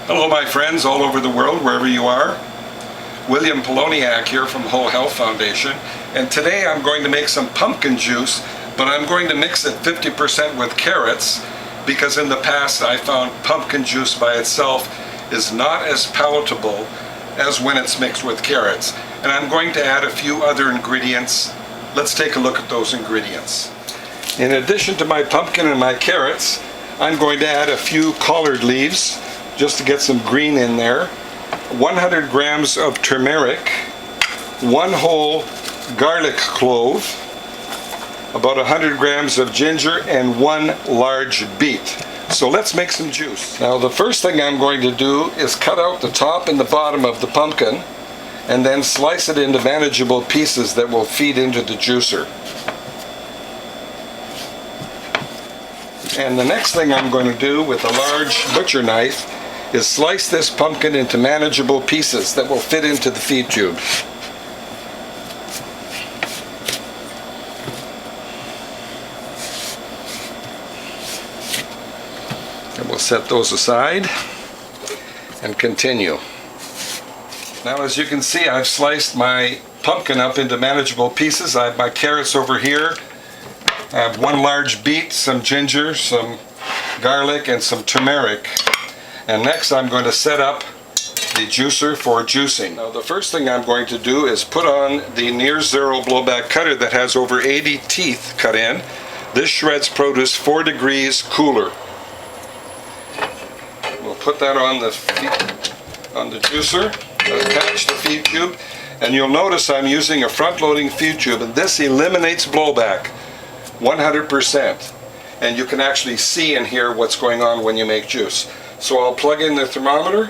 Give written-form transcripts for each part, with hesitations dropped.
Hello my friends all over the world, wherever you are. William Poloniak here from Whole Health Foundation, and today I'm going to make some pumpkin juice, but I'm going to mix it 50% with carrots because in the past I found pumpkin juice by itself is not as palatable as when it's mixed with carrots. And I'm going to add a few other ingredients. Let's take a look at those ingredients. In addition to my pumpkin and my carrots, I'm going to add a few collard leaves just to get some green in there, 100 grams of turmeric, 1 whole garlic clove, about 100 grams of ginger, and 1 large beet. So let's make some juice. Now the first thing I'm going to do is cut out the top and the bottom of the pumpkin and then slice it into manageable pieces that will feed into the juicer. And the next thing I'm going to do with a large butcher knife is slice this pumpkin into manageable pieces that will fit into the feed tube. And we'll set those aside and continue. Now as you can see, I've sliced my pumpkin up into manageable pieces. I have my carrots over here. I have 1 large beet, some ginger, some garlic, and some turmeric. And next I'm going to set up the juicer for juicing. Now the first thing I'm going to do is put on the near zero blowback cutter that has over 80 teeth cut in. This shreds produce 4 degrees cooler. We'll put that on the juicer, attach the feed tube, and you'll notice I'm using a front-loading feed tube, and this eliminates blowback 100%. And you can actually see and hear what's going on when you make juice. So I'll plug in the thermometer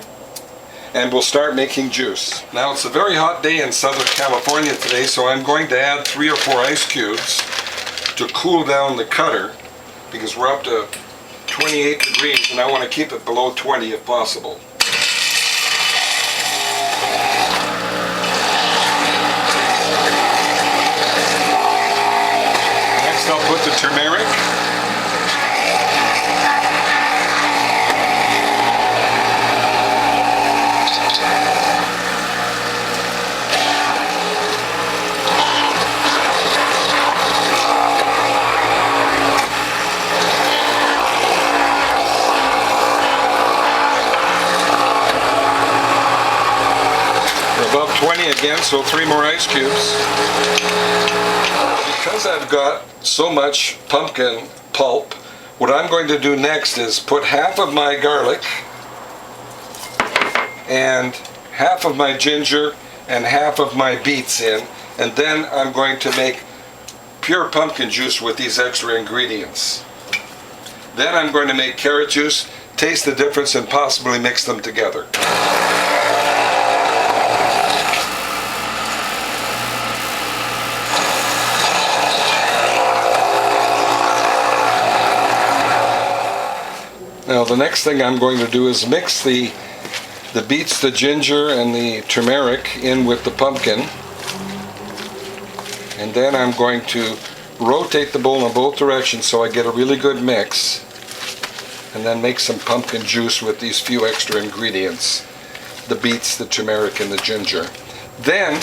and we'll start making juice. Now it's a very hot day in Southern California today, so I'm going to add 3 or 4 ice cubes to cool down the cutter because we're up to 28 degrees and I want to keep it below 20 if possible. Next I'll put the turmeric. Above 20 again, so 3 more ice cubes. Because I've got so much pumpkin pulp, what I'm going to do next is put half of my garlic and half of my ginger and half of my beets in, and then I'm going to make pure pumpkin juice with these extra ingredients. Then I'm going to make carrot juice, taste the difference, and possibly mix them together. Now the next thing I'm going to do is mix the beets, the ginger, and the turmeric in with the pumpkin. And then I'm going to rotate the bowl in both directions so I get a really good mix. And then make some pumpkin juice with these few extra ingredients. The beets, the turmeric, and the ginger. Then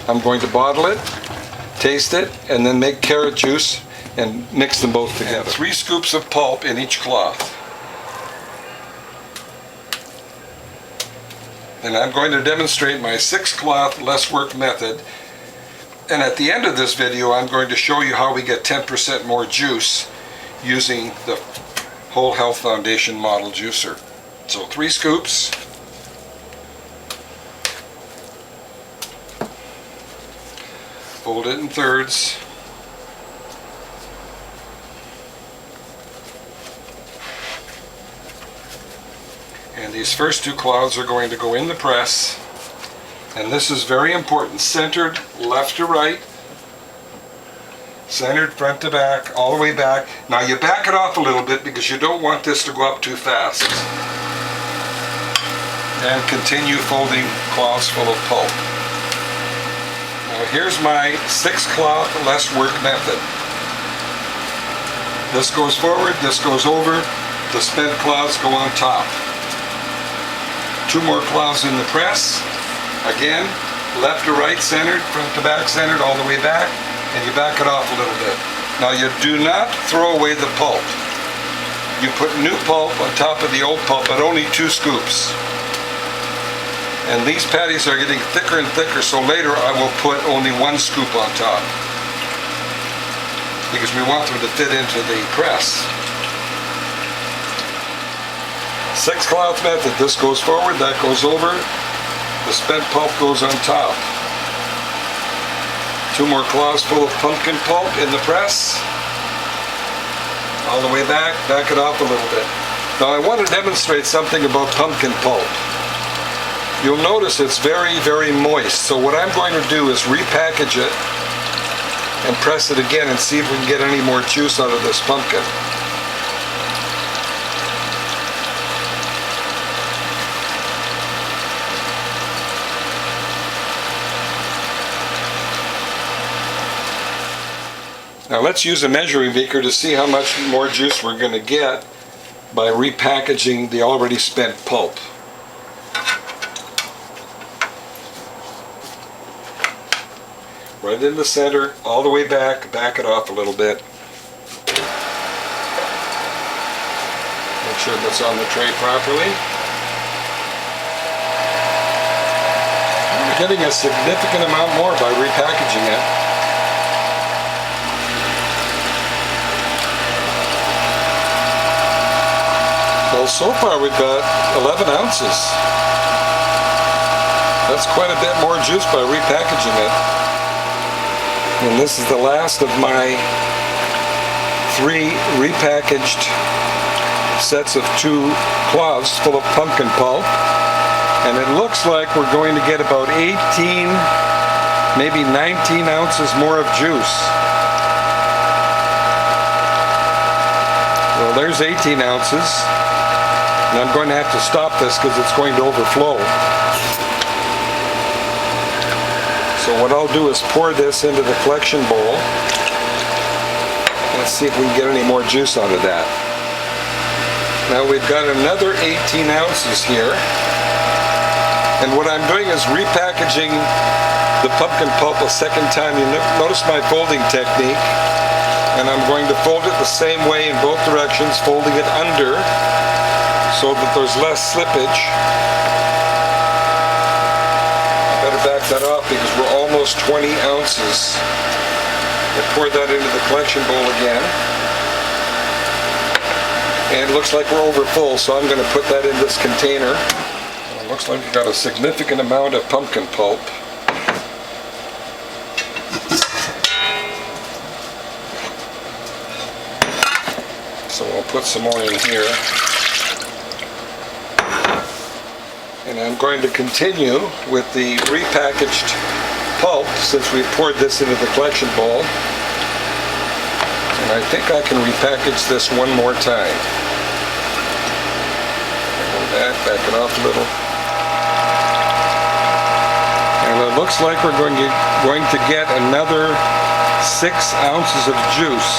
I'm going to bottle it, taste it, and then make carrot juice and mix them both together. And 3 scoops of pulp in each cloth. And I'm going to demonstrate my 6-cloth less work method, and at the end of this video I'm going to show you how we get 10% more juice using the Whole Health Foundation model juicer. So 3 scoops, fold it in thirds, and these first 2 cloths are going to go in the press, and this is very important, centered left to right, centered front to back, all the way back. Now you back it off a little bit because you don't want this to go up too fast. And continue folding cloths full of pulp. Now here's my 6-cloth less work method. This goes forward, this goes over, the spent cloths go on top. 2 more cloves in the press. Again, left to right centered, front to back centered, all the way back, and you back it off a little bit. Now you do not throw away the pulp. You put new pulp on top of the old pulp, but only 2 scoops. And these patties are getting thicker and thicker, so later I will put only 1 scoop on top, because we want them to fit into the press. 6 cloth method. This goes forward, that goes over, the spent pulp goes on top. 2 more cloths full of pumpkin pulp in the press. All the way back it off a little bit. Now I want to demonstrate something about pumpkin pulp. You'll notice it's very, very moist. So what I'm going to do is repackage it and press it again and see if we can get any more juice out of this pumpkin. Now let's use a measuring beaker to see how much more juice we're going to get by repackaging the already spent pulp. Right in the center, all the way back it off a little bit. Make sure that's on the tray properly. We're getting a significant amount more by repackaging it. Well, so far we've got 11 ounces. That's quite a bit more juice by repackaging it. And this is the last of my 3 repackaged sets of 2 cloths full of pumpkin pulp. And it looks like we're going to get about 18, maybe 19 ounces more of juice. Well, there's 18 ounces. And I'm going to have to stop this because it's going to overflow. So what I'll do is pour this into the collection bowl. Let's see if we can get any more juice out of that. Now we've got another 18 ounces here. And what I'm doing is repackaging the pumpkin pulp a second time. You notice my folding technique. And I'm going to fold it the same way in both directions, folding it under, so that there's less slippage. I better back that off because we're almost 20 ounces. I pour that into the collection bowl again. And it looks like we're over full, so I'm going to put that in this container. It looks like we've got a significant amount of pumpkin pulp. So we'll put some more in here. And I'm going to continue with the repackaged pulp since we poured this into the collection bowl. And I think I can repackage this one more time. Go back it off a little. And it looks like we're going to get another 6 ounces of juice.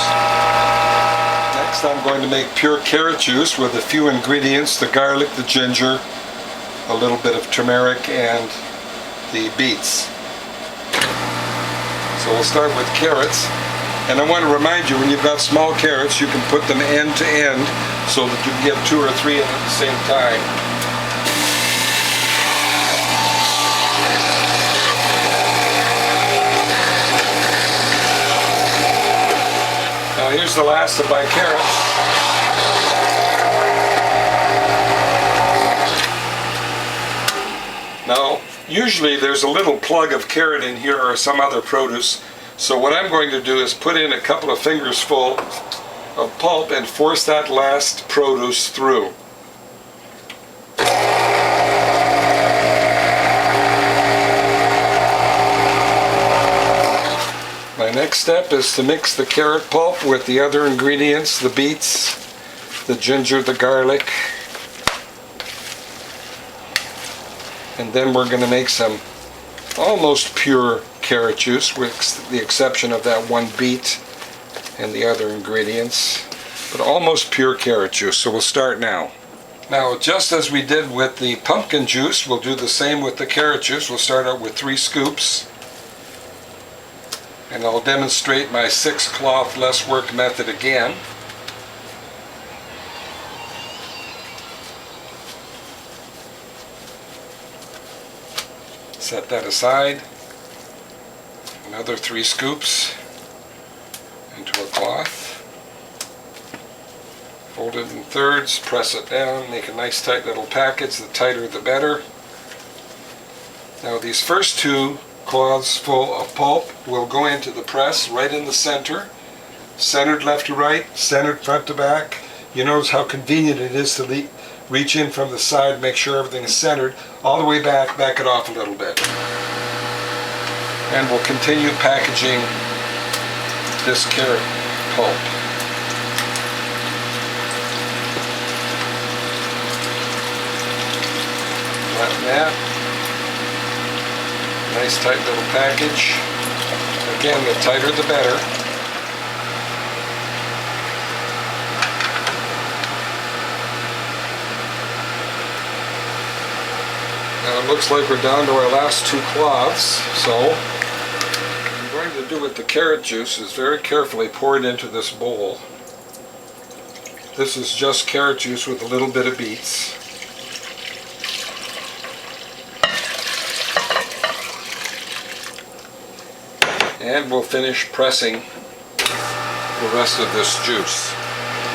Next I'm going to make pure carrot juice with a few ingredients, the garlic, the ginger, a little bit of turmeric, and the beets. So we'll start with carrots. And I want to remind you, when you've got small carrots, you can put them end to end so that you can get 2 or 3 in at the same time. Now here's the last of my carrots. Now, usually there's a little plug of carrot in here or some other produce. So what I'm going to do is put in a couple of fingers full of pulp and force that last produce through. My next step is to mix the carrot pulp with the other ingredients, the beets, the ginger, the garlic. And then we're going to make some almost pure carrot juice, with the exception of that one beet and the other ingredients. But almost pure carrot juice. So we'll start now. Now, just as we did with the pumpkin juice, we'll do the same with the carrot juice. We'll start out with 3 scoops. And I'll demonstrate my 6 cloth less work method again. Set that aside. Another 3 scoops into a cloth. Fold it in thirds, press it down, make a nice tight little package. The tighter the better. Now these first 2 cloths full of pulp will go into the press right in the center. Centered left to right, centered front to back. You notice how convenient it is to reach in from the side, make sure everything is centered. All the way back, back it off a little bit. And we'll continue packaging this carrot pulp. Flatten that. Nice tight little package. Again, the tighter the better. Now it looks like we're down to our last 2 cloths, so what I'm going to do with the carrot juice is very carefully pour it into this bowl. This is just carrot juice with a little bit of beets. And we'll finish pressing the rest of this juice.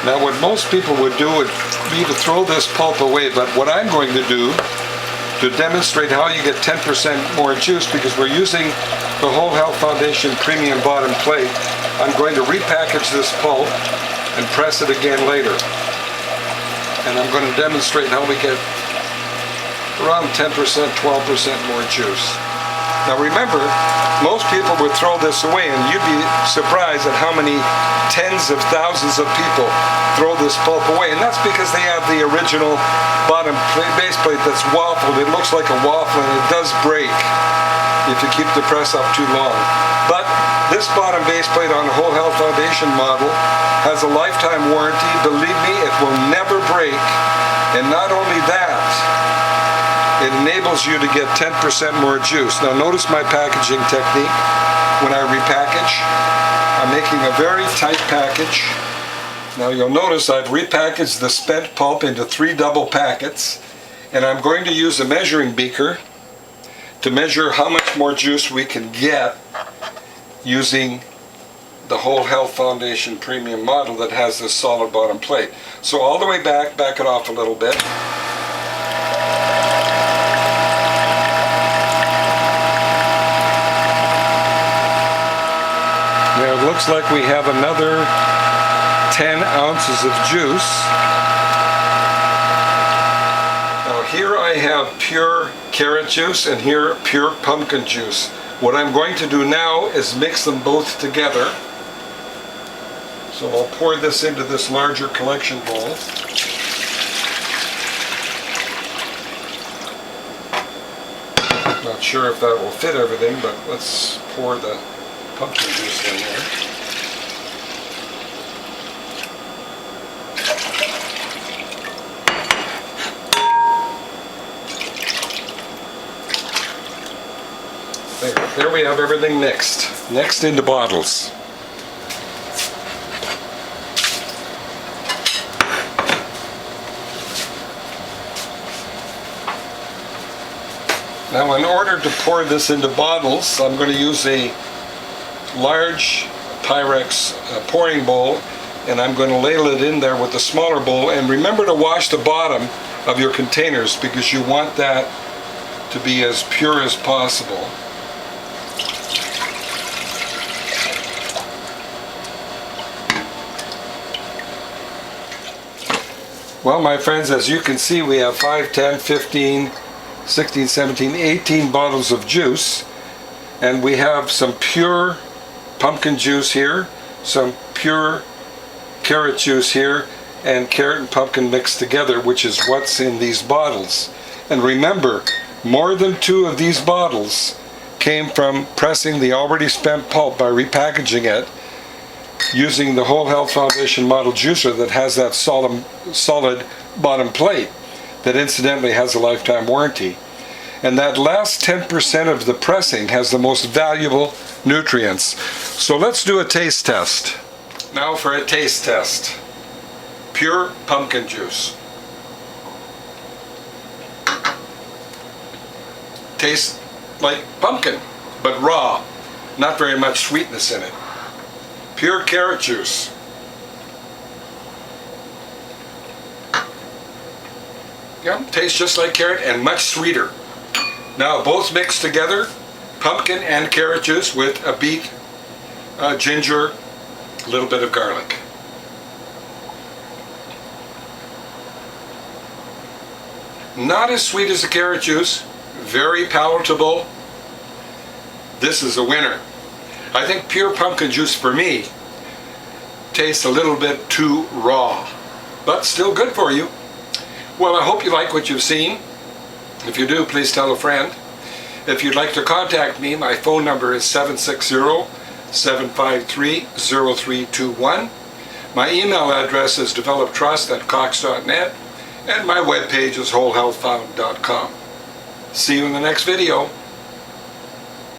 Now what most people would do would be to throw this pulp away, but what I'm going to do to demonstrate how you get 10% more juice, because we're using the Whole Health Foundation Premium Bottom Plate, I'm going to repackage this pulp and press it again later. And I'm going to demonstrate how we get around 10%, 12% more juice. Now remember, most people would throw this away, and you'd be surprised at how many tens of thousands of people throw this pulp away. And that's because they have the original bottom base plate that's waffled. It looks like a waffle, and it does break if you keep the press up too long. But this bottom base plate on the Whole Health Foundation model has a lifetime warranty. Believe me, it will never break. And not only that, it enables you to get 10% more juice. Now notice my packaging technique. When I repackage, I'm making a very tight package. Now you'll notice I've repackaged the spent pulp into 3 double packets, and I'm going to use a measuring beaker to measure how much more juice we can get using the Whole Health Foundation Premium model that has this solid bottom plate. So all the way back, back it off a little bit. Now it looks like we have another 10 ounces of juice. Now here I have pure carrot juice and here pure pumpkin juice. What I'm going to do now is mix them both together. So I'll pour this into this larger collection bowl. Not sure if that will fit everything, but let's pour the pumpkin juice in there. There we have everything mixed. Next into bottles. Now in order to pour this into bottles, I'm going to use a large pyrex pouring bowl, and I'm going to ladle it in there with the smaller bowl. And remember to wash the bottom of your containers because you want that to be as pure as possible. Well, my friends, as you can see, we have 5, 10, 15, 16, 17, 18 bottles of juice, and we have some pure pumpkin juice here, some pure carrot juice here, and carrot and pumpkin mixed together, which is what's in these bottles. And remember, more than 2 of these bottles came from pressing the already spent pulp by repackaging it using the Whole Health Foundation model juicer that has that solid bottom plate. that incidentally has a lifetime warranty. And that last 10% of the pressing has the most valuable nutrients. So let's do a taste test. Now for a taste test. Pure pumpkin juice. Tastes like pumpkin, but raw. Not very much sweetness in it. Pure carrot juice. Yeah, tastes just like carrot and much sweeter. Now both mixed together, pumpkin and carrot juice with a beet, ginger, a little bit of garlic. Not as sweet as the carrot juice, very palatable. This is a winner. I think pure pumpkin juice for me tastes a little bit too raw, but still good for you. Well, I hope you like what you've seen. If you do, please tell a friend. If you'd like to contact me, my phone number is 760-753-0321. My email address is developtrust@cox.net, and my webpage is wholehealthfound.com. See you in the next video.